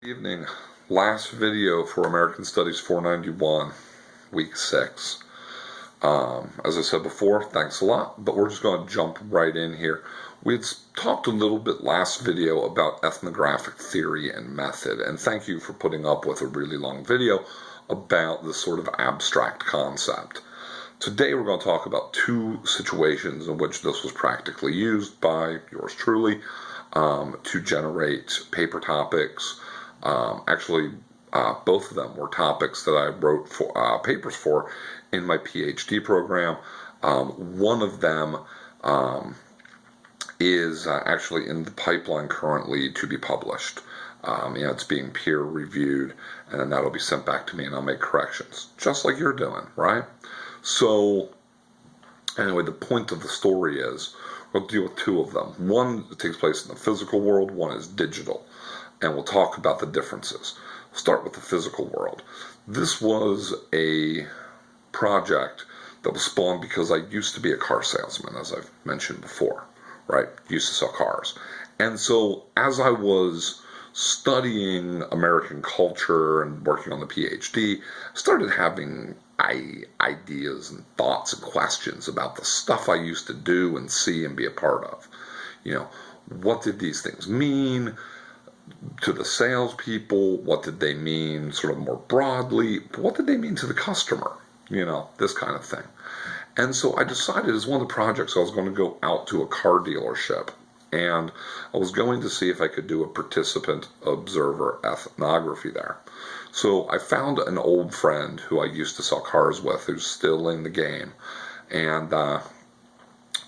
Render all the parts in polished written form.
Evening. Last video for American Studies 491, week 6. As I said before, thanks a lot, but we're just going to jump right in here. We had talked a little bit last video about ethnographic theory and method, and thank you for putting up with a really long video about this sort of abstract concept. Today we're going to talk about two situations in which this was practically used by yours truly to generate paper topics. Both of them were topics that I wrote for papers for in my PhD program. One of them is actually in the pipeline currently to be published. It's being peer reviewed, and then that'll be sent back to me, and I'll make corrections, just like you're doing, right? So, anyway, the point of the story is we'll deal with two of them. One takes place in the physical world, one is digital. And we'll talk about the differences. We'll start with the physical world. This was a project that was spawned because I used to be a car salesman, as I've mentioned before, right? Used to sell cars. And so as I was studying American culture and working on the PhD, I started having ideas and thoughts and questions about the stuff I used to do and see and be a part of. What did these things mean to the salespeople? What did they mean sort of more broadly? What did they mean to the customer? This kind of thing. And so I decided as one of the projects I was going to go out to a car dealership, and I was going to see if I could do a participant observer ethnography there. So I found an old friend who I used to sell cars with who's still in the game, and I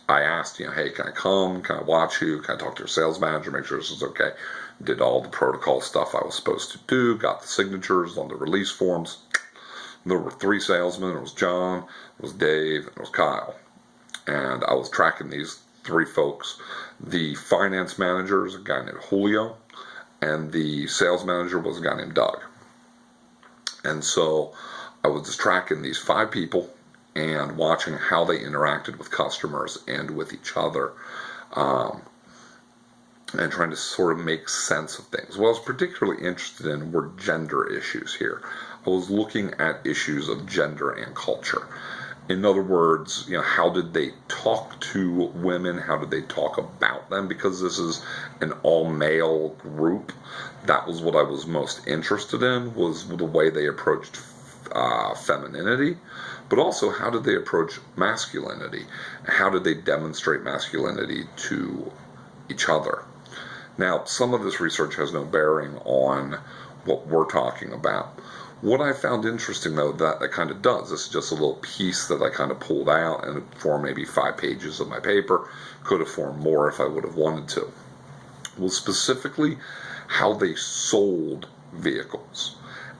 asked, hey, can I come? Can I watch you? Can I talk to your sales manager, make sure this is okay? Did all the protocol stuff I was supposed to do, got the signatures on the release forms. There were 3 salesmen. It was John, it was Dave, and it was Kyle. And I was tracking these 3 folks. The finance manager is a guy named Julio, and the sales manager was a guy named Doug. And so I was just tracking these 5 people and watching how they interacted with customers and with each other, and trying to sort of make sense of things. What I was particularly interested in were gender issues here. I was looking at issues of gender and culture. In other words, how did they talk to women? How did they talk about them? Because this is an all-male group. That was what I was most interested in, was the way they approached femininity, but also how did they approach masculinity? How did they demonstrate masculinity to each other? Now, some of this research has no bearing on what we're talking about. What I found interesting, though, that kind of does, this is just a little piece that I kind of pulled out and it formed maybe 5 pages of my paper, could have formed more if I would have wanted to, was specifically how they sold vehicles.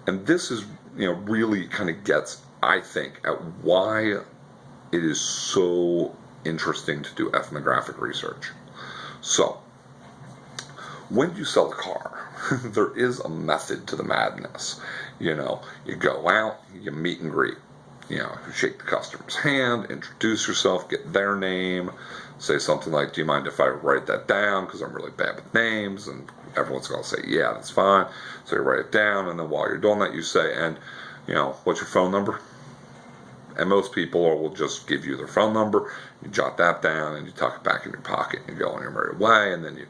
And this is, really kind of gets, I think, at why it is so interesting to do ethnographic research. So, when you sell a car, there is a method to the madness. You go out, you meet and greet. You shake the customer's hand, introduce yourself, get their name, say something like, do you mind if I write that down, because I'm really bad with names, and everyone's going to say, yeah, that's fine. So you write it down, and then while you're doing that, you say, and, what's your phone number? And most people will just give you their phone number, you jot that down, and you tuck it back in your pocket, and you go on your merry way, and then you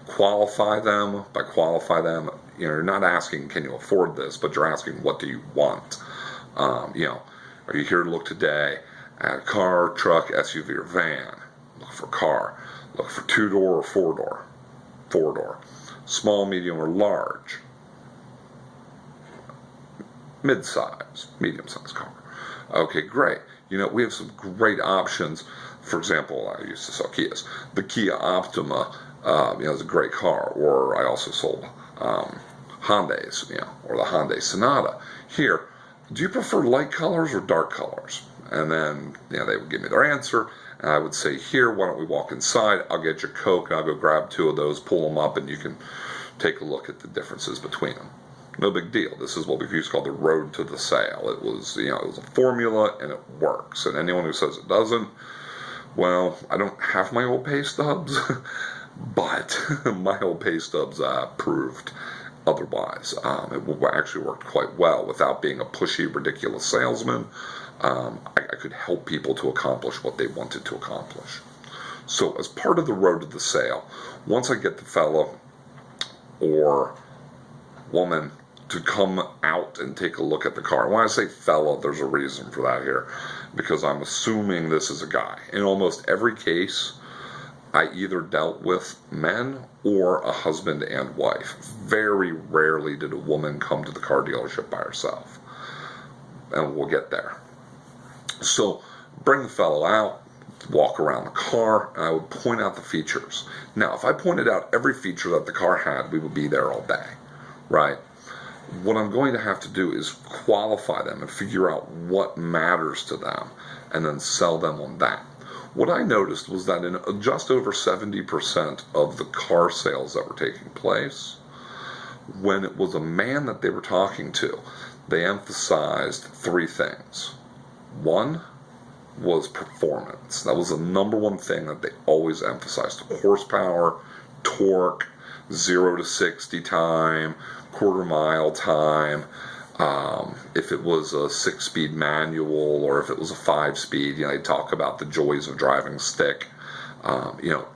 qualify them. By qualify them, you're not asking, can you afford this, but you're asking, what do you want? Are you here to look today at a car, truck, SUV, or van? Look for car. Look for 2-door or 4-door. 4-door. Small, medium, or large. Mid-size, medium-sized car. Okay, great. We have some great options. For example, I used to sell Kias. The Kia Optima, is a great car. Or I also sold Hyundais, or the Hyundai Sonata. Here, do you prefer light colors or dark colors? And then, they would give me their answer. And I would say, here, why don't we walk inside? I'll get your Coke, and I'll go grab 2 of those, pull them up, and you can take a look at the differences between them. No big deal. This is what we used to call the road to the sale. It was, it was a formula, and it works. And anyone who says it doesn't, well, I don't have my old pay stubs, but my old pay stubs proved otherwise. It actually worked quite well without being a pushy, ridiculous salesman. I could help people to accomplish what they wanted to accomplish. So as part of the road to the sale, once I get the fellow or woman to come out and take a look at the car. When I say fellow, there's a reason for that here, because I'm assuming this is a guy. In almost every case, I either dealt with men or a husband and wife. Very rarely did a woman come to the car dealership by herself. And we'll get there. So bring the fellow out, walk around the car, and I would point out the features. Now, if I pointed out every feature that the car had, we would be there all day, right? What I'm going to have to do is qualify them and figure out what matters to them and then sell them on that. What I noticed was that in just over 70% of the car sales that were taking place, when it was a man that they were talking to, they emphasized three things. One was performance. That was the number one thing that they always emphasized. Horsepower, torque, 0 to 60 time, quarter mile time, if it was a 6-speed manual or if it was a 5-speed, they talk about the joys of driving stick,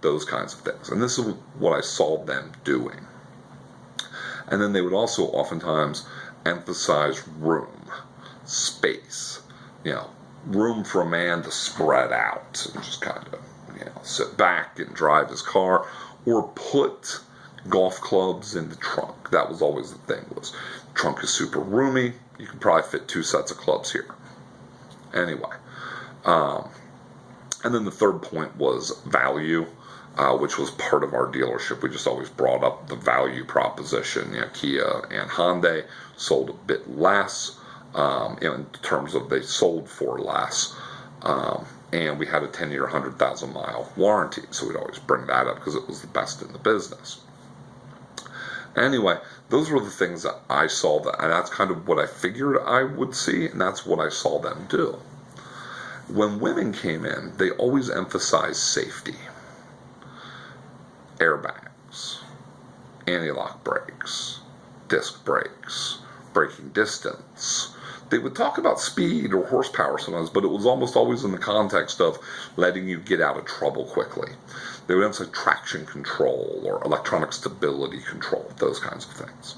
those kinds of things. And this is what I saw them doing. And then they would also oftentimes emphasize room, space, room for a man to spread out and just kind of, sit back and drive his car, or put golf clubs in the trunk. That was always the thing, was trunk is super roomy, you can probably fit 2 sets of clubs here. Anyway, and then the third point was value, which was part of our dealership. We just always brought up the value proposition. Kia and Hyundai sold a bit less, in terms of they sold for less, and we had a 10-year, 100,000-mile warranty, so we'd always bring that up because it was the best in the business. Anyway, those were the things that I saw, and that's kind of what I figured I would see, and that's what I saw them do. When women came in, they always emphasized safety. Airbags, anti-lock brakes, disc brakes, braking distance. They would talk about speed or horsepower sometimes, but it was almost always in the context of letting you get out of trouble quickly. They would emphasize traction control or electronic stability control, those kinds of things.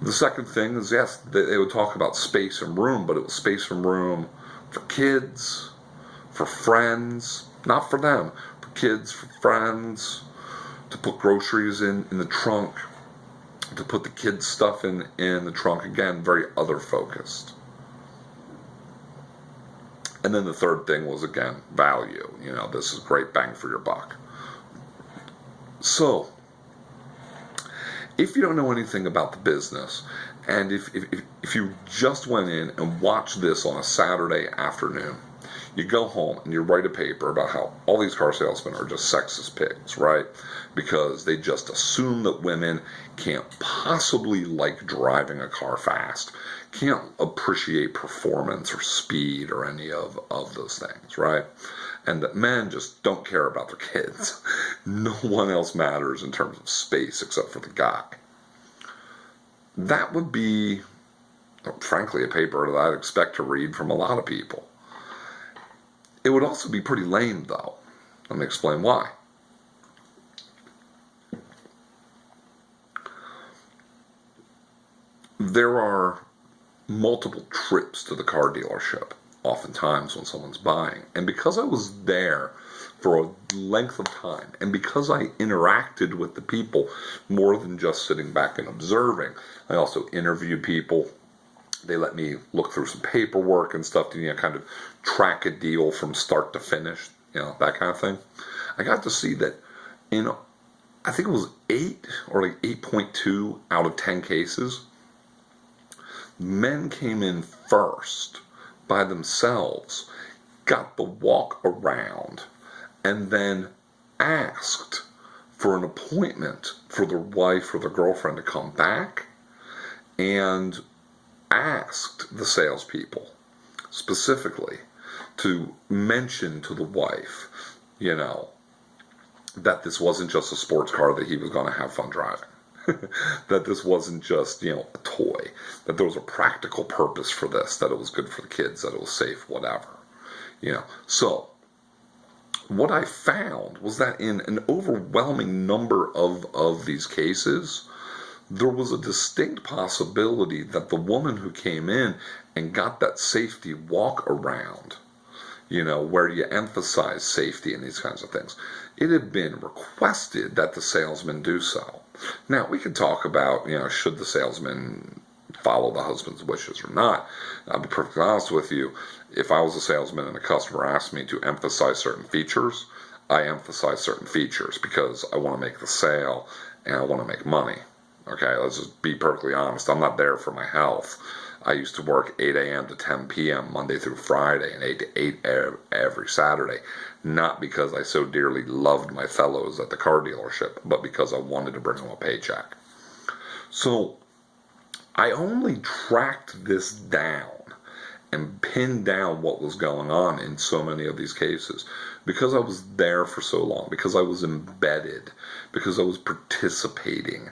The second thing is, yes, they would talk about space and room, but it was space and room for kids, for friends, not for them, for kids, for friends, to put groceries in the trunk, to put the kids' stuff in the trunk. Again, very other focused. And then the third thing was, again, value. This is great bang for your buck. So, if you don't know anything about the business, and if you just went in and watched this on a Saturday afternoon, you go home and you write a paper about how all these car salesmen are just sexist pigs, right? Because they just assume that women can't possibly like driving a car fast, can't appreciate performance or speed or any of those things, right? And that men just don't care about their kids. No one else matters in terms of space except for the guy. That would be, frankly, a paper that I'd expect to read from a lot of people. It would also be pretty lame, though. Let me explain why. There are multiple trips to the car dealership, oftentimes when someone's buying. And because I was there for a length of time, and because I interacted with the people more than just sitting back and observing, I also interviewed people. They let me look through some paperwork and stuff to kind of track a deal from start to finish, that kind of thing. I got to see that I think it was 8 or like 8.2 out of 10 cases, men came in first by themselves, got the walk around, and then asked for an appointment for their wife or their girlfriend to come back, and asked the salespeople specifically to mention to the wife, that this wasn't just a sports car that he was going to have fun driving. that this wasn't just, a toy, that there was a practical purpose for this, that it was good for the kids, that it was safe, whatever. So what I found was that in an overwhelming number of these cases, there was a distinct possibility that the woman who came in and got that safety walk around, where you emphasize safety and these kinds of things, it had been requested that the salesman do so. Now, we could talk about, should the salesman follow the husband's wishes or not. I'll be perfectly honest with you. If I was a salesman and a customer asked me to emphasize certain features, I emphasize certain features because I want to make the sale and I want to make money. Okay, let's just be perfectly honest. I'm not there for my health. I used to work 8 a.m. to 10 p.m. Monday through Friday and 8 to 8 every Saturday. Not because I so dearly loved my fellows at the car dealership, but because I wanted to bring them a paycheck. So I only tracked this down and pinned down what was going on in so many of these cases because I was there for so long, because I was embedded, because I was participating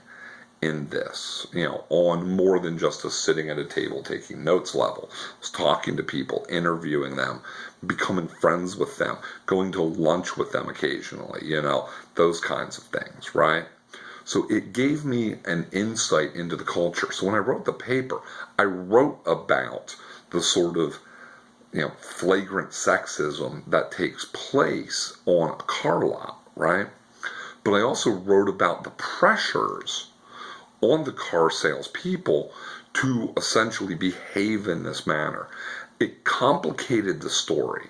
in this, on more than just a sitting at a table taking notes level. I was talking to people, interviewing them, becoming friends with them, going to lunch with them occasionally, those kinds of things, right? So it gave me an insight into the culture. So when I wrote the paper, I wrote about the sort of, flagrant sexism that takes place on a car lot, right? But I also wrote about the pressures on the car salespeople to essentially behave in this manner. It complicated the story.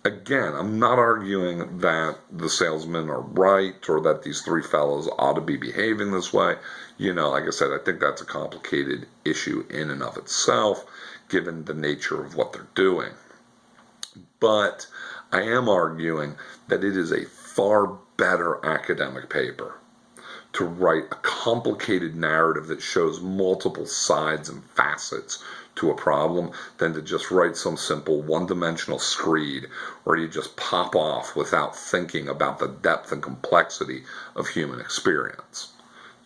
Again, I'm not arguing that the salesmen are right or that these three fellows ought to be behaving this way. Like I said, I think that's a complicated issue in and of itself, given the nature of what they're doing. But I am arguing that it is a far better academic paper to write a complicated narrative that shows multiple sides and facets to a problem than to just write some simple one-dimensional screed where you just pop off without thinking about the depth and complexity of human experience.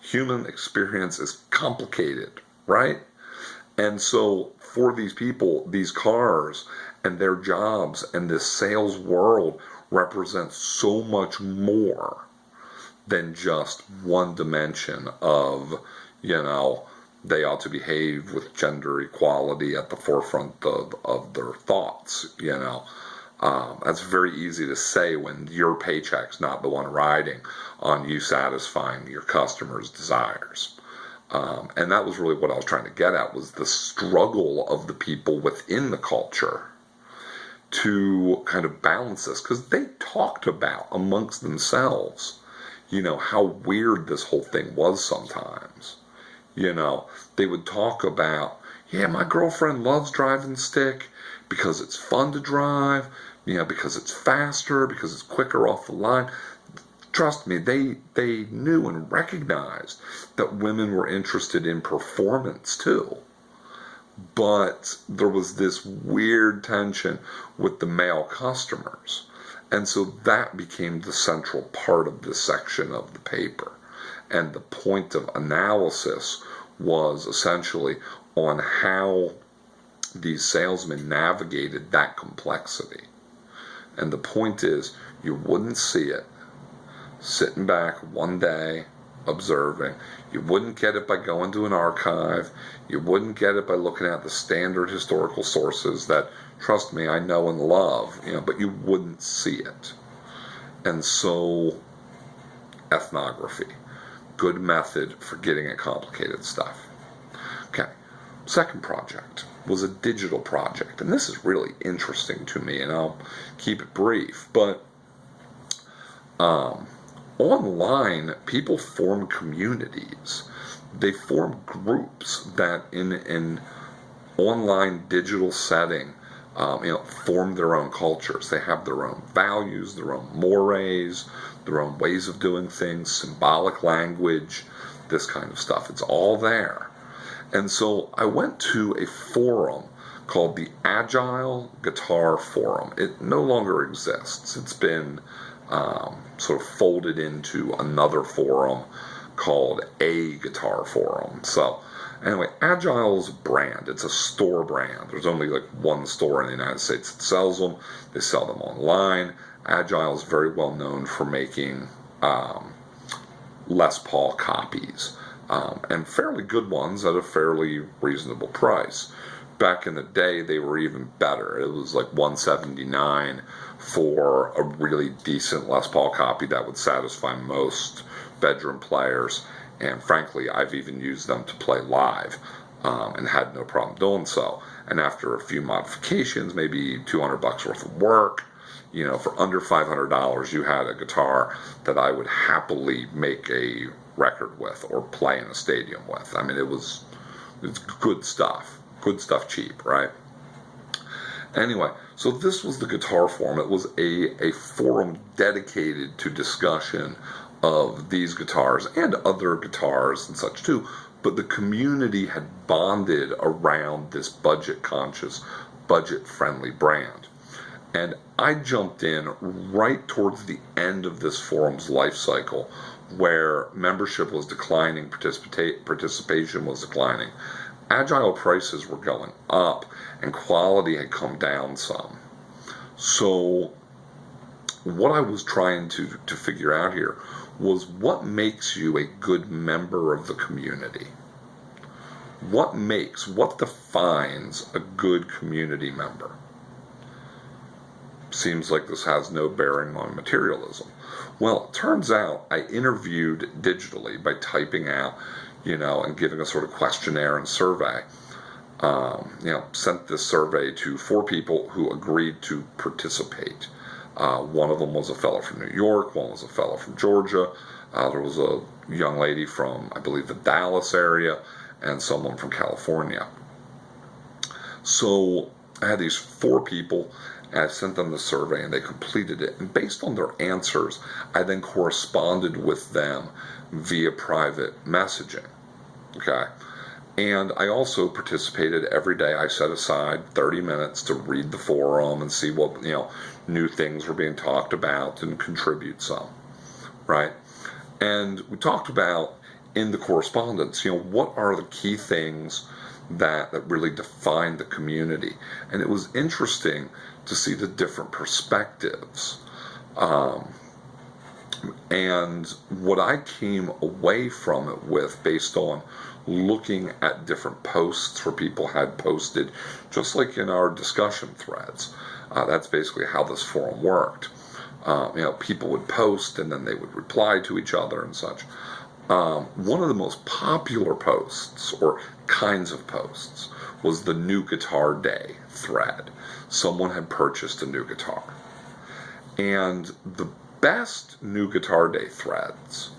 Human experience is complicated, right? And so for these people, these cars and their jobs and this sales world represents so much more than just one dimension of, they ought to behave with gender equality at the forefront of their thoughts, That's very easy to say when your paycheck's not the one riding on you satisfying your customers' desires. And that was really what I was trying to get at, was the struggle of the people within the culture to kind of balance this, because they talked about amongst themselves, how weird this whole thing was sometimes. They would talk about, my girlfriend loves driving stick because it's fun to drive, because it's faster, because it's quicker off the line. Trust me, they knew and recognized that women were interested in performance too. But there was this weird tension with the male customers. And so that became the central part of this section of the paper. And the point of analysis was essentially on how these salesmen navigated that complexity. And the point is, you wouldn't see it sitting back one day observing. You wouldn't get it by going to an archive. You wouldn't get it by looking at the standard historical sources that, trust me, I know and love, but you wouldn't see it. And so, ethnography, good method for getting at complicated stuff. Okay, second project was a digital project, and this is really interesting to me, and I'll keep it brief, but online, people form communities. They form groups that in an online digital setting, form their own cultures. They have their own values, their own mores, their own ways of doing things, symbolic language, this kind of stuff. It's all there. And so I went to a forum called the Agile Guitar Forum. It no longer exists. It's been sort of folded into another forum called A Guitar Forum. So anyway, Agile is a brand. It's a store brand. There's only like one store in the United States that sells them. They sell them online. Agile is very well known for making Les Paul copies, and fairly good ones at a fairly reasonable price. Back in the day, they were even better. It was like $179 for a really decent Les Paul copy that would satisfy most bedroom players. And frankly, I've even used them to play live, and had no problem doing so. And after a few modifications, maybe $200 worth of work, for under $500, you had a guitar that I would happily make a record with or play in a stadium with. I mean, it's good stuff. Good stuff cheap, right? Anyway, so this was the Guitar Forum. It was a forum dedicated to discussion of these guitars and other guitars and such too, but the community had bonded around this budget-conscious, budget-friendly brand. And I jumped in right towards the end of this forum's life cycle, where membership was declining, participation was declining, Agile prices were going up, and quality had come down some. So what I was trying to figure out here was what makes you a good member of the community? What defines a good community member? Seems like this has no bearing on materialism. Well, it turns out I interviewed digitally by typing out, and giving a sort of questionnaire and survey. Sent this survey to 4 people who agreed to participate. One of them was a fellow from New York, one was a fellow from Georgia, there was a young lady from, I believe, the Dallas area, and someone from California. So I had these 4 people, and I sent them the survey, and they completed it. And based on their answers, I then corresponded with them via private messaging. Okay? And I also participated every day. I set aside 30 minutes to read the forum and see what, new things were being talked about and contribute some. Right? And we talked about in the correspondence, what are the key things that really define the community. And it was interesting to see the different perspectives. And what I came away from it with, based on looking at different posts where people had posted, just like in our discussion threads, that's basically how this forum worked. People would post and then they would reply to each other and such. One of the most popular posts, or kinds of posts, was the New Guitar Day thread. Someone had purchased a new guitar. And the best New Guitar Day threads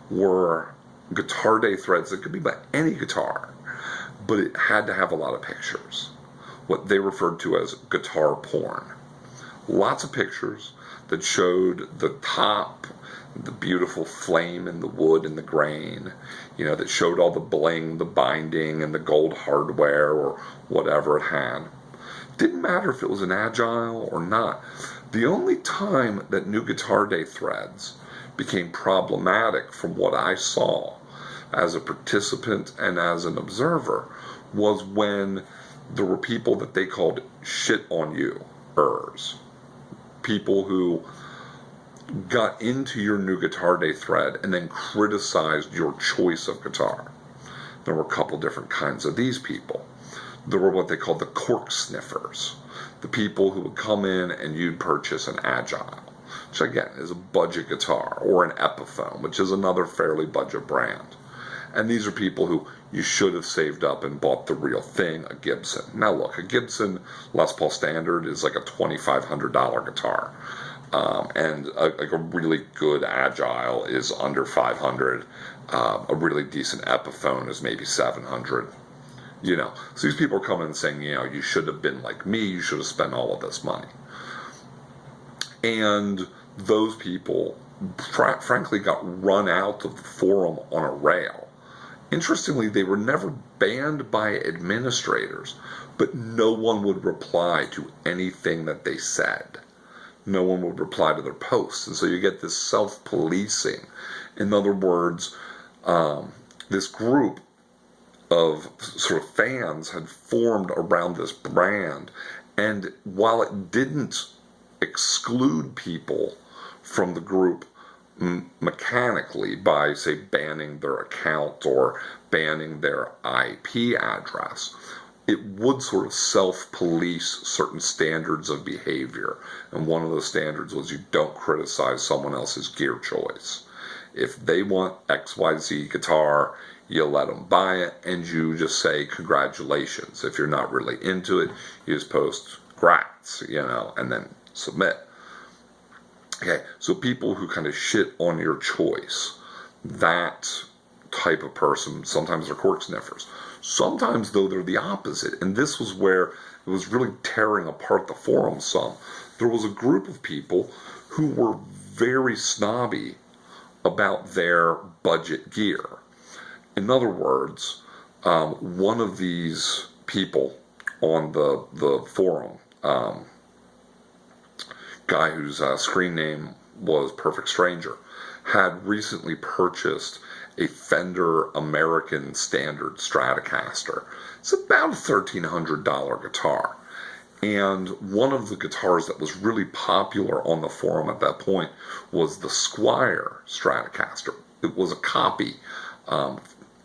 were Guitar Day threads that could be by any guitar, but it had to have a lot of pictures. What they referred to as guitar porn. Lots of pictures that showed the top, the beautiful flame in the wood and the grain, that showed all the bling, the binding, and the gold hardware or whatever it had. Didn't matter if it was an Agile or not. The only time that New Guitar Day threads became problematic, from what I saw as a participant and as an observer, was when there were people that they called shit on you-ers. People who got into your New Guitar Day thread and then criticized your choice of guitar. There were a couple different kinds of these people. There were what they called the cork sniffers, the people who would come in and you'd purchase an Agile, which again is a budget guitar, or an Epiphone, which is another fairly budget brand. And these are people who you should have saved up and bought the real thing, a Gibson. Now look, a Gibson Les Paul Standard is like a $2,500 guitar. And a really good Agile is under $500. A really decent Epiphone is maybe $700. So these people are coming and saying, you should have been like me, you should have spent all of this money. And those people, frankly, got run out of the forum on a rail. Interestingly, they were never banned by administrators, but no one would reply to anything that they said. No one would reply to their posts. And so you get this self-policing. In other words, this group of sort of fans had formed around this brand, and while it didn't exclude people from the group mechanically by, say, banning their account or banning their IP address, it would sort of self-police certain standards of behavior. And one of those standards was you don't criticize someone else's gear choice. If they want XYZ guitar, you let them buy it, and you just say congratulations. If you're not really into it, you just post grats, and then submit. Okay, so people who kind of shit on your choice, that type of person, sometimes they're cork sniffers. Sometimes, though, they're the opposite, and this was where it was really tearing apart the forum some. There was a group of people who were very snobby about their budget gear. In other words, one of these people on the forum, guy whose screen name was Perfect Stranger, had recently purchased a Fender American Standard Stratocaster. It's about a $1,300 guitar. And one of the guitars that was really popular on the forum at that point was the Squier Stratocaster. It was a copy,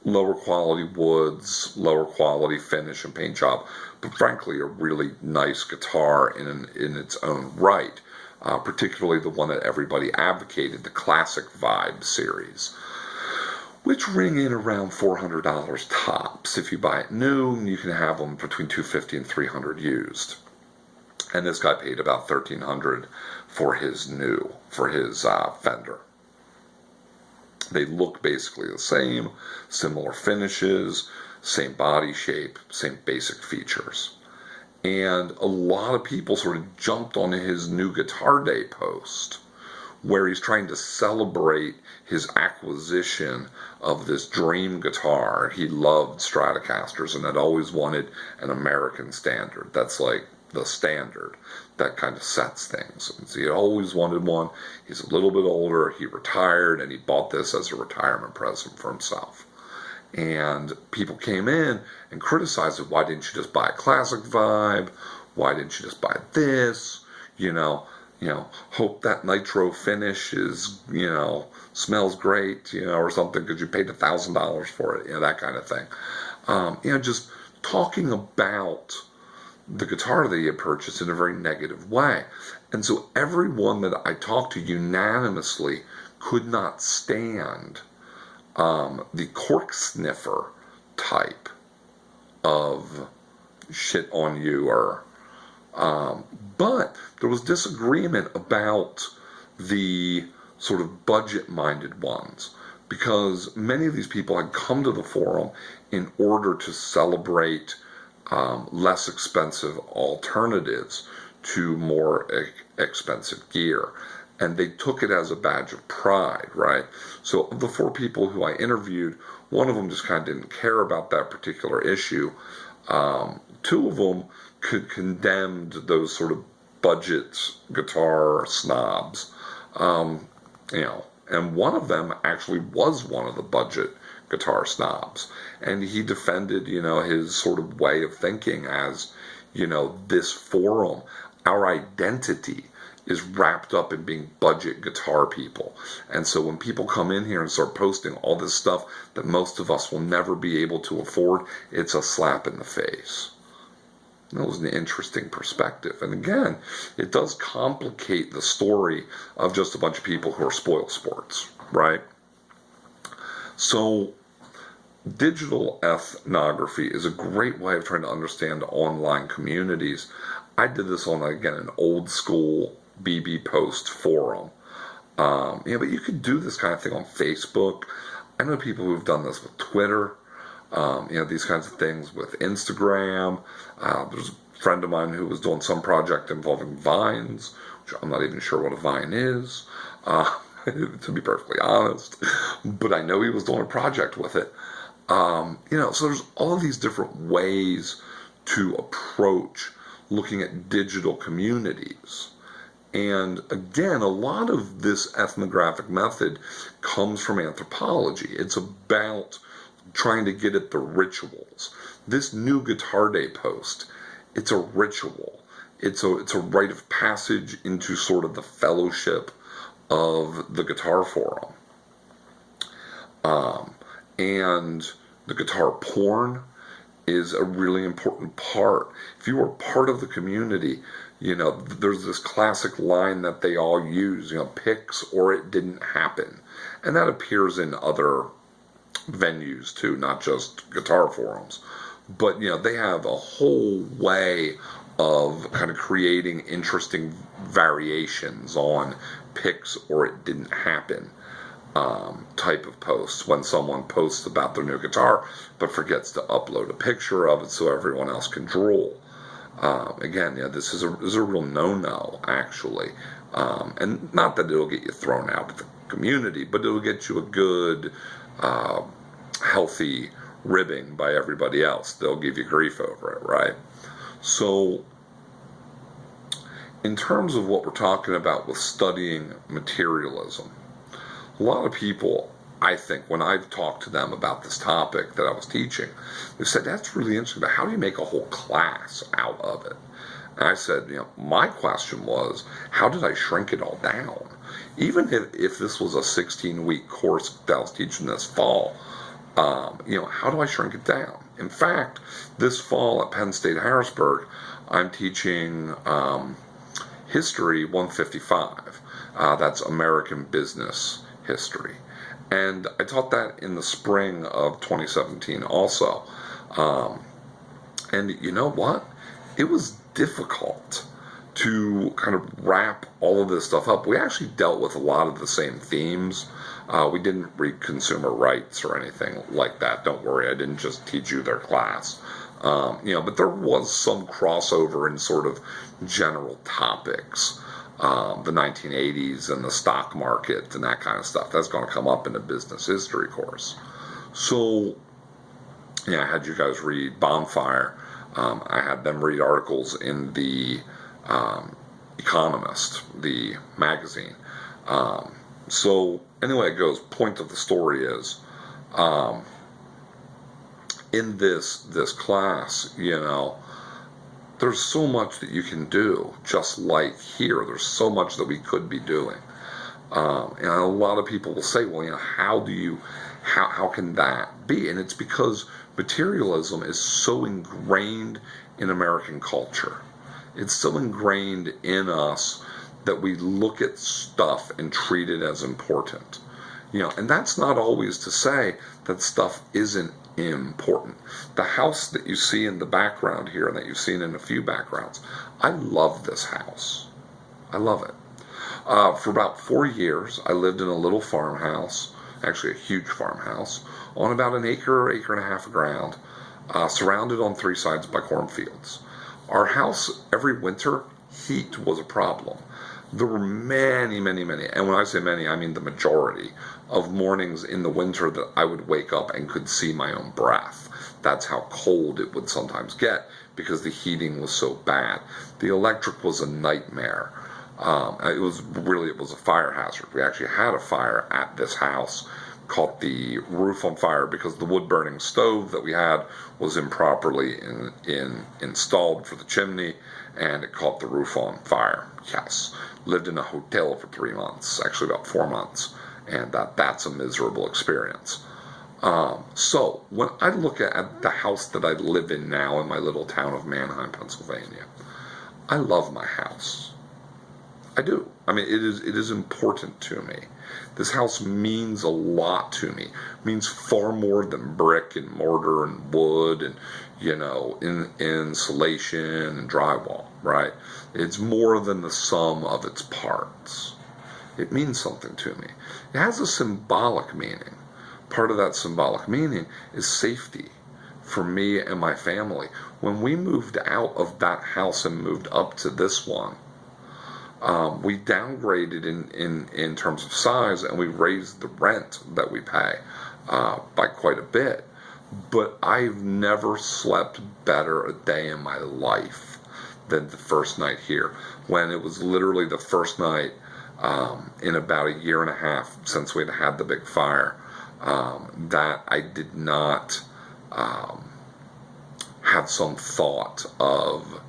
lower quality woods, lower quality finish and paint job, but frankly a really nice guitar in its own right, particularly the one that everybody advocated, the Classic Vibe series, which ring in around $400 tops. If you buy it new, you can have them between $250 and $300 used. And this guy paid about $1,300 for his Fender. They look basically the same, similar finishes, same body shape, same basic features. And a lot of people sort of jumped on his new Guitar Day post, where he's trying to celebrate his acquisition of this dream guitar. He loved Stratocasters and had always wanted an American Standard. That's like the standard that kind of sets things. So he always wanted one. He's a little bit older. He retired, and he bought this as a retirement present for himself. And people came in and criticized it. Why didn't you just buy a Classic Vibe? Why didn't you just buy this? Hope that nitro finish is, smells great, or something, because you paid $1,000 for it, that kind of thing. Just talking about the guitar that he had purchased in a very negative way. And so everyone that I talked to unanimously could not stand the cork sniffer type of shit on you, but there was disagreement about the sort of budget-minded ones, because many of these people had come to the forum in order to celebrate less expensive alternatives to more expensive gear. And they took it as a badge of pride, right? So of the 4 people who I interviewed, one of them just kind of didn't care about that particular issue. 2 of them condemned those sort of budget guitar snobs, and one of them actually was one of the budget guitar snobs, and he defended, his sort of way of thinking as, this forum, our identity is wrapped up in being budget guitar people. And so when people come in here and start posting all this stuff that most of us will never be able to afford, it's a slap in the face. That was an interesting perspective. And again, it does complicate the story of just a bunch of people who are spoil sports, right? So digital ethnography is a great way of trying to understand online communities. I did this on, again, an old school BB Post forum. But you could do this kind of thing on Facebook. I know people who've done this with Twitter. These kinds of things with Instagram. There's a friend of mine who was doing some project involving vines, which I'm not even sure what a vine is, to be perfectly honest. But I know he was doing a project with it. So there's all these different ways to approach looking at digital communities. And again, a lot of this ethnographic method comes from anthropology. It's about trying to get at the rituals. This new Guitar Day post, it's a ritual. It's a rite of passage into sort of the fellowship of the Guitar Forum. And the guitar porn is a really important part. If you are part of the community, there's this classic line that they all use, pics or it didn't happen. And that appears in other venues too, not just guitar forums. But, they have a whole way of kind of creating interesting variations on pics or it didn't happen type of posts, when someone posts about their new guitar but forgets to upload a picture of it so everyone else can drool. Again, this is a real no-no, actually. And not that it'll get you thrown out of the community, but it'll get you a good, healthy ribbing by everybody else. They'll give you grief over it, right? So, in terms of what we're talking about with studying materialism, a lot of people, I think, when I've talked to them about this topic that I was teaching, they said, that's really interesting, but how do you make a whole class out of it? And I said, my question was, how did I shrink it all down? Even if this was a 16-week course that I was teaching this fall, how do I shrink it down? In fact, this fall at Penn State Harrisburg, I'm teaching History 155. That's American business history. And I taught that in the spring of 2017 also. And you know what? It was difficult to kind of wrap all of this stuff up. We actually dealt with a lot of the same themes. We didn't read consumer rights or anything like that. Don't worry, I didn't just teach you their class. But there was some crossover in sort of general topics. The 1980s and the stock market and that kind of stuff. That's going to come up in a business history course. So, I had you guys read Bonfire. I had them read articles in the Economist, the magazine. So, anyway, it goes, point of the story is, in this class, there's so much that you can do, just like here. There's so much that we could be doing. And a lot of people will say, well, how can that be? And it's because materialism is so ingrained in American culture. It's so ingrained in us that we look at stuff and treat it as important. And that's not always to say that stuff isn't important. The house that you see in the background here, and that you've seen in a few backgrounds, I love this house. I love it. For about 4 years, I lived in a little farmhouse, actually a huge farmhouse, on about an acre and a half of ground, surrounded on 3 sides by cornfields. Our house, every winter, heat was a problem. There were many, and when I say many, I mean the majority of mornings in the winter that I would wake up and could see my own breath. That's how cold it would sometimes get because the heating was so bad. The electric was a nightmare. It was a fire hazard. We actually had a fire at this house, caught the roof on fire because the wood-burning stove that we had was improperly installed for the chimney, and it caught the roof on fire. Yes. Lived in a hotel for 3 months, actually about 4 months, and that's a miserable experience. So when I look at the house that I live in now in my little town of Manheim, Pennsylvania, I love my house. I do. I mean, it is important to me. This house means a lot to me. It means far more than brick and mortar and wood and, insulation and drywall, right? It's more than the sum of its parts. It means something to me. It has a symbolic meaning. Part of that symbolic meaning is safety for me and my family. When we moved out of that house and moved up to this one, we downgraded in terms of size, and we raised the rent that we pay by quite a bit. But I've never slept better a day in my life than the first night here, when it was literally the first night in about a year and a half since we'd had the big fire that I did not have some thought of,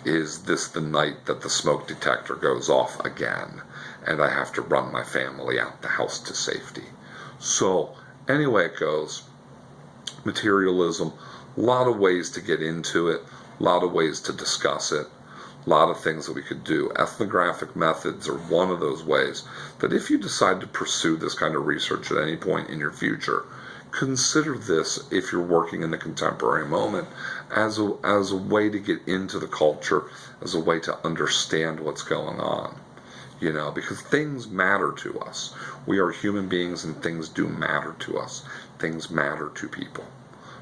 is this the night that the smoke detector goes off again and I have to run my family out the house to safety? So anyway it goes. Materialism, a lot of ways to get into it, a lot of ways to discuss it, a lot of things that we could do. Ethnographic methods are one of those ways that if you decide to pursue this kind of research at any point in your future, consider this, if you're working in the contemporary moment, as a way to get into the culture, as a way to understand what's going on. You know, because things matter to us. We are human beings and things do matter to us. Things matter to people.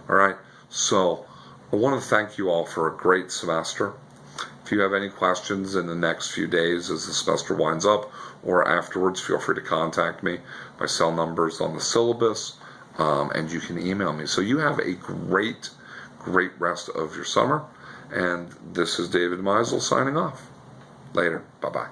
All right? So I want to thank you all for a great semester. If you have any questions in the next few days as the semester winds up or afterwards, feel free to contact me. My cell number is on the syllabus, and you can email me. So you have a great rest of your summer. And this is David Meisel signing off. Later. Bye-bye.